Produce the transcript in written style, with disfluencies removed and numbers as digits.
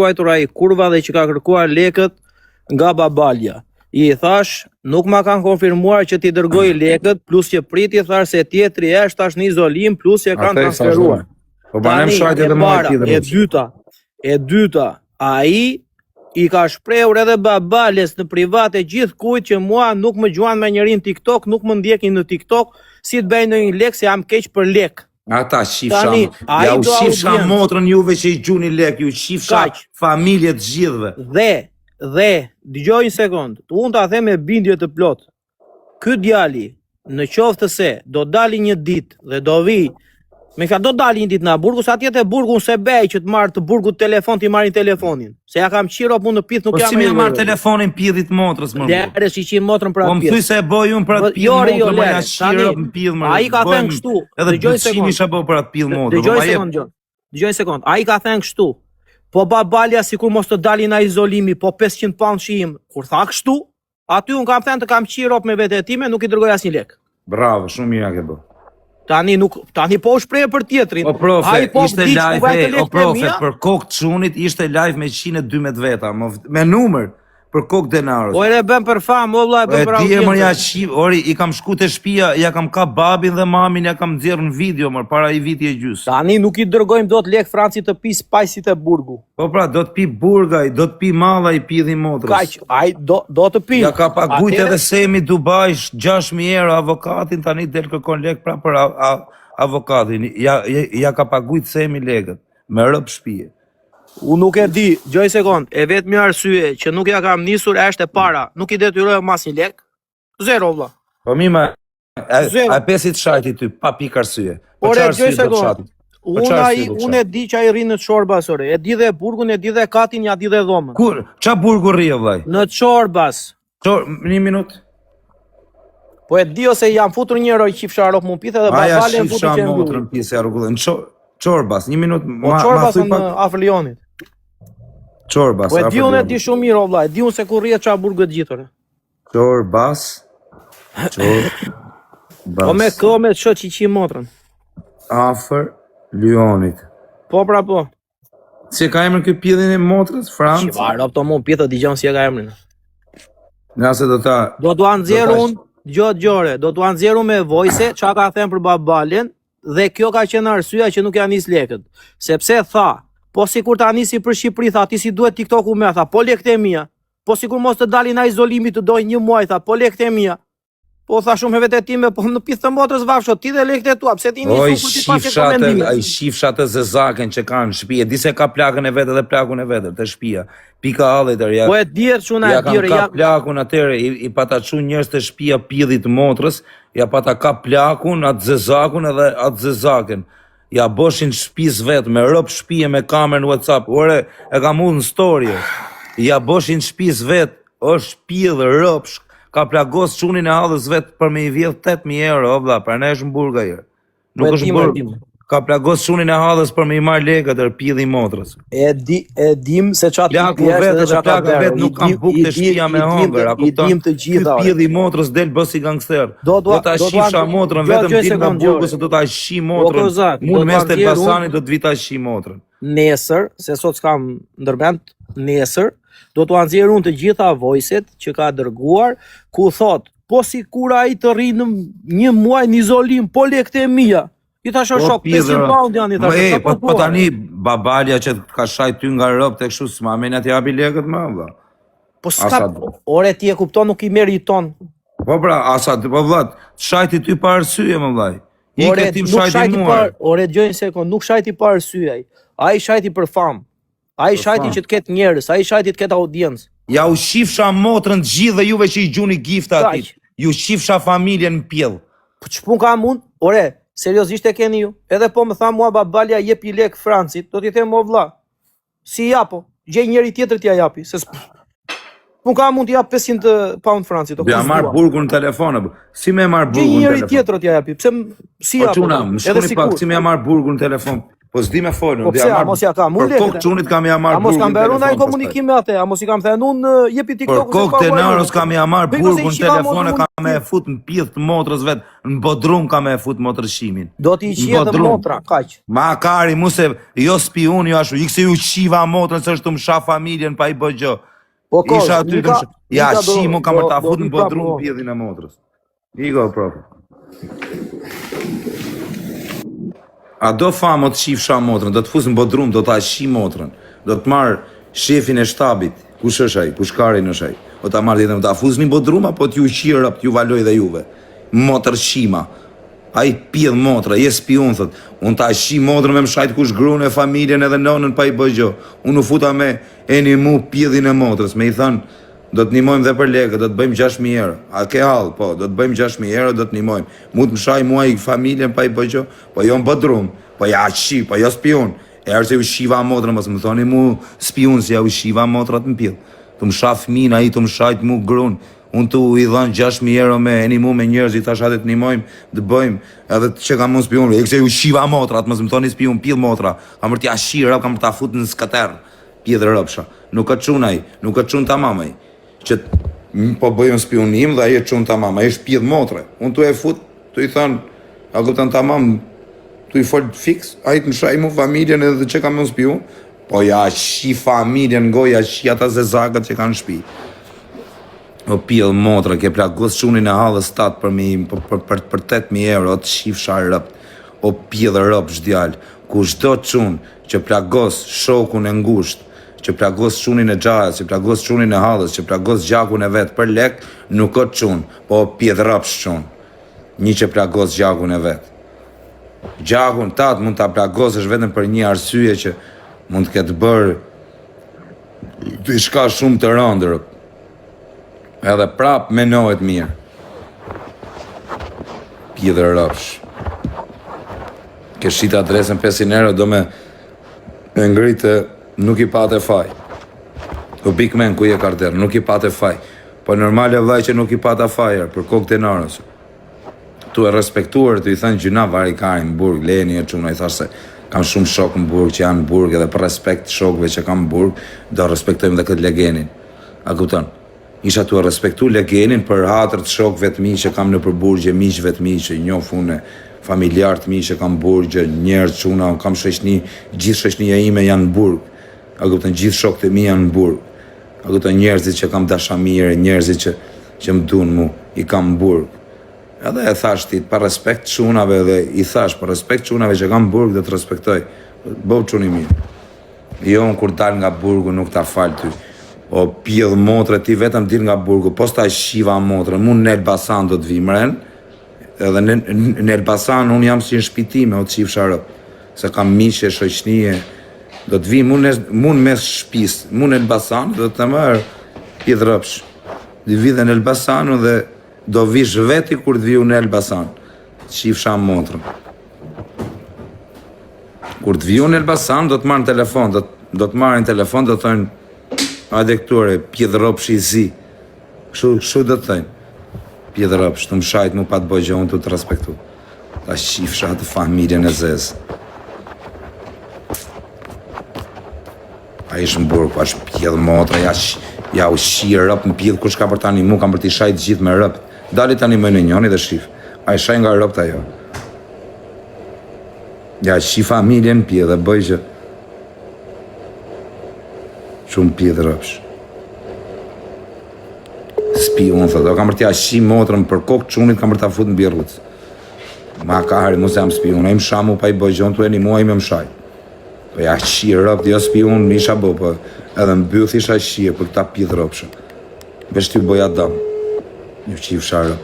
quajtur ai kurva dhe që ka kërkuar lekët nga babalja. I thash, nuk ma kanë konfirmuar që ti dërgoj lekët, plus që priti thash se tjetri është tash në izolim, plus që kanë transferuar. Po banem shajt edhe më e dyta, ai i ka shprehur edhe babales në private gjithë kujt që mua nuk më gjuan me njërin TikTok, nuk më ndjekin në TikTok, si të bëjnë një lek se jam keq për lek. Ata shifsha, ja u shifsha motrën juve që i gjuni lek, ju shifsha familje të gjithëve. Dhe, dëgjoj një sekond, unë ta them me bindje të plot. Ky djali, në qoftë se do dali një ditë dhe do vi, me ka do dali një ditë në burgu, sa tjetë e burgu në se bej që të marrë të burgu telefon, të i marrin telefonin. Se ja kam qiro punë në pith, nuk jam e... Po si me marrë telefonin pidhit motrës, më mërë? Lere, që i qinë motrën për atë pith. Po më thuj se e boj unë për atë pidh motrën, më ja qiro për pidh mërë. A i ka thënë kështu. Edhe bëqimi isha bo për atë pidh motrën. Dëgjoj sekond, a i ka thënë kështu. Po babalja si kur mos të dali nga izolimi, po 500 pound shihim, kur tha kështu, aty unë kam thënë të kam qiro me vete time, nuk i dërgoj asnjë lek. Bravo, shumë mirë ke bë. Tani po u shpreh për tjetrin. O profe, ishte live, për kokë të çunit ishte live me 112 veta, me numër për kokë denarës. O e bën për famë, o vëlla, e bën për audiencë. Ori, i kam shku te shtëpia, ja kam ka babin dhe mamin, ja kam nxjerrë në video para i viti e gjys. Tani nuk i dërgojmë dot lek Franci të pi spajsit e burgu. Po pra, do të pi burgaj, do të pi malla i pidhi motrës. Kaq, ai do të pi. Ja ka paguajt edhe Semi Dubai 6.000 euro avokatin, tani del kërkon lek pra për avokatin. Ja ka paguajt Semi lekët me rëp shtëpie. Unë nuk e di, gjoj sekond, e vetë një arsye që nuk ja kam nisur është e para, nuk i detyroj mas një lek, zero vlla. Po mima, a pesit shajti ty, pa pik arsye. Ore, gjoj sekond, unë e di që a i rinë në Çorbas, ore, e di dhe burgun, e di dhe katin, ja di dhe dhomën. Kur, qa burgu rrje vllai? Në Çorbas. Një minut. Po e di ose jam futur një roj qifsha rop mu pite dhe babale më futur që e mbullin. Çorbas, një minut. Po Çorbas në afër Lionit. Çorbas. Po e di unë e di shumë mirë o vllai, e di unë se kur rrihet ça burgu të gjithore. Çorbas. Po me këme ço çiçi motrën. Afër Lionit. Po pra po. Si ka emrin ky pidhin e motrës, Franc? Çfarë opto mu pidhë dëgjon si e ka emrin. Nëse do ta do t'u nxjerr unë, gjore, do t'u nxjerr me voice çka ka thënë për babalen. Dhe kjo ka qenë arsyeja që nuk ja nis lekët. Sepse tha, po sikur ta nisi për Shqipëri, tha, ti si duhet TikToku me, tha, po lekët e mia. Po sikur mos të dalin nga izolimi të doj një muaj, tha, po lekët e mia. Po tha shumë me vete time, po në pithë të motrës vafsho, ti dhe lekët e tua, pse ti nisu kur ti pas e komendime. Ai shifshat e zezaken që kanë në shtëpi, e di se ka plakën e vetë dhe plakun e vetë të shtëpia. Pika halletër, ja. Po e dihet çuna e dire, ja. Ka plakun atëre, i pata çu njerëz të shtëpia pidhit motrës, ja pata ka plakun, atë zezakun edhe atë zezaken. Ja boshin shtëpis vetë me rrop shtëpie me kamerën WhatsApp. Ore, e kam unë në story. Ja boshin shtëpis vetë, është pidhë rrop ka plagos çunin e hallës vetë për me i vjedh 8.000 euro, o vlla, pra ne është në burg ajo. Nuk është burg. Ka plagos çunin e hallës për me i marr lekët e pidhi motrës. E dim se çfarë plaku vetë dhe plaka vetë nuk kam bukë të shtëpia me hëngër, i dim të gjitha. Ky pidhi motrës del bosi gangster. Do ta shifsha motrën vetëm ditë nga burgu se do ta shi motrën. Mund mes të Elbasanit do të vi ta shi motrën. Nesër, se sot s'kam ndërmend, nesër do t'u nxjerr unë të gjitha voice-et që ka dërguar, ku thot, po si kur ai të rri në një muaj në izolim, po lekët e mia. I thash shok, 500 pound janë i thash. Po tani babalja që ka shaj ty nga rob tek kështu s'ma men atë japi lekët më valla. Po s'ka, ore ti e kupton nuk i meriton. Po pra, po vëllat, shajti ty pa arsye më vllai. Ike tim shajti mua. Ore dëgjoj një sekond, nuk shajti pa arsye ai. Ai shajti për famë. Ai shajti që të ketë njerëz, ai shajti të ketë audiencë. Ja u shifsha motrën të gjithë dhe juve që i gjuni gifta atit. Ju shifsha familjen në pjell. Po ç'pun kam unë? Ore, seriozisht e keni ju? Edhe po më tha mua babalja jep i lek Francit, do t'i them o vlla. Si japo? Gjej njëri tjetër t'ja japi, se pun kam unë t'jap 500 pound Francit. Ja marr burgun në telefon. Si më marr burgun në telefon? Gjej njëri tjetër t'ja japi. Pse si japo? Po çuna, më shkoni pak si më marr burgun në telefon. Po s'di me folën. Po pse, a mos ja kam, Për kokë çunit kam ja marr A mos kam burgun mberu ndaj telefon, komunikim me atë, a mos i kam thënë unë jepi Për TikTok-un. kokë të naros kam ja marr Bëj, burgun se i shiva telefon e motrën kam e fut në pidh të motrës vet, në bodrum kam e fut motrëshimin. Do t'i qiet motra, kaq. Ma kari, mu se jo spion jo ashtu, ikse ju shiva motrën se është të më shaf familjen pa i bë gjë. Po ko, Isha aty të më ja shi mu kam ta fut në bodrum pidhin e motrës. Igo profe. A do famë të shif sha motrën, do të fus në bodrum, do ta shi motrën, do të marr shefin e shtabit, kush është ai, kush karin është ai, do ta marr ditën, do ta fus në bodrum apo t'ju qirë, t'ju valoj dhe juve, motër shima, ai pjedh motra, je spion, thot, unë ta shi motrën me më shajt kush gruan e familjen edhe nonën pa i bë gjë, unë u futa me eni mu pjedhin e motrës, me i thënë, do të nimojmë dhe për lekë, do të bëjmë 6.000 euro. A ke hall, po, do të bëjmë 6.000 euro, do të nimojmë. Mu të më shaj mua i familjen pa i bë gjë, po jo në bodrum, po ja shi, po jo spion. Erë se u shiva motrën, mos më thoni mu spion se ja u shiva motrat në pjedh. Të më shaf fëmin, ai të më shajt mu grun. Unë të i dhënë 6.000 euro me eni mu me njerëzit, tash atë të nimojmë, të bëjmë, edhe që kam unë spion. E këse u shiva motrat, mos më thoni spion, pjedh motra. Kam për t'ja shirë, kam për ta fut në skater, pjedh rëpsha. Nuk ka çun ai, nuk ka çun tamam ai. Që po bëjmë spionim dhe aje çun tamam, ai është pjedh motre. Unë tu e fut, tu i thon, a kupton tamam, tu i fol fix, ai të më shaj mu familjen edhe që kam unë spion, po ja shi familjen goja, shi ata zezakët që kanë shtëpi. O pjedh motre, ke plagos çunin e hallës tat për për 8.000 euro, të shif shar rëpt. O pjedh rëp shdjal, ku çdo çun që plagos shokun e ngushtë, që plagos çunin e xhajës, që plagos çunin e hallës, që plagos gjakun e vet për lek, nuk ka çun, po pjedh rrapsh çun. Një që plagos gjakun e vet. Gjakun tat mund ta plagosësh vetëm për një arsye që mund të ketë bërë diçka shumë të rëndër. Edhe prap menohet mirë. Pjedh rrapsh. Ke shit adresën 500 euro do me ngritë. Nuk i pate faj. O big man ku je karter, nuk i pate faj. Po normal e vllai që nuk i pata fajer për kokë denarës. Tu e respektuar, tu i thënë gjuna vari karin në burg, leni e çuna, i thash se kam shumë shok në burg që janë në burg edhe për respekt shokëve që kam në burg, do respektojmë dhe këtë legenin. A kupton? Isha tu e respektu legenin për hatër të shokëve të mi që kam në përburgje, miqve të mi që i njoh une, familjarë të mi që kam burgje, njerë çuna, kam shoqni, gjithë shoqnia ime janë në burg. A kupton, gjithë shokët e mi janë në burg. A kupton, njerëzit që kam dashamire, njerëzit që më duan mu, i kam në burg. Edhe e thash ti, pa respekt çunave dhe i thash, pa respekt çunave që kam në burg dhe të respektoj. Bëu çuni mirë. Jo, unë kur dal nga burgu nuk ta fal ty. O pjedh motre, ti vetëm dil nga burgu, po sta shiva motre, mu në Elbasan do të vi mren, edhe në Elbasan unë jam si në shpitime, o të qif sharëp, se kam miqe, shoqnie, do të vi mun mes shtëpis, mun në Elbasan, do të marr pjedh rrapsh. Do vi dhe në Elbasan dhe do vish veti kur të viu në Elbasan, qif sham motrën. Kur të viu në Elbasan, do të marrën telefon, do të marrin telefon, do të thonë, hajde këtore, pjedh rrapsh i zi. Kështu do të thënë, pjedh rrapsh, të më shajt mu pa të bëjë gjë, unë të respektu. Ta shifsha të familjen e zezë. A ishë në burg, pa është pjedh motra, ja u shirë rëp në pjedh, kush ka për tani mu, kam për t'i shajt gjithë me rëp. Dali tani më në njoni dhe shif, a i shaj nga rëp të ajo. Ja shi familjen pjedh dhe bëjë që shumë pjedh rëpsh. Spion, thot, o kam për t'ja shi motrën për kokë çunit, kam për t'a fut në birruc. Ma ka hari, mu se jam spion, a im shamu pa i bëjë gjonë, tu e një mua i me më shaj. Po ja shirë rëpt, jo spion, më isha bo, po edhe më byth isha shirë për këta pjedh rëpshë. Vesh t'ju bëja dam, një qif sharë.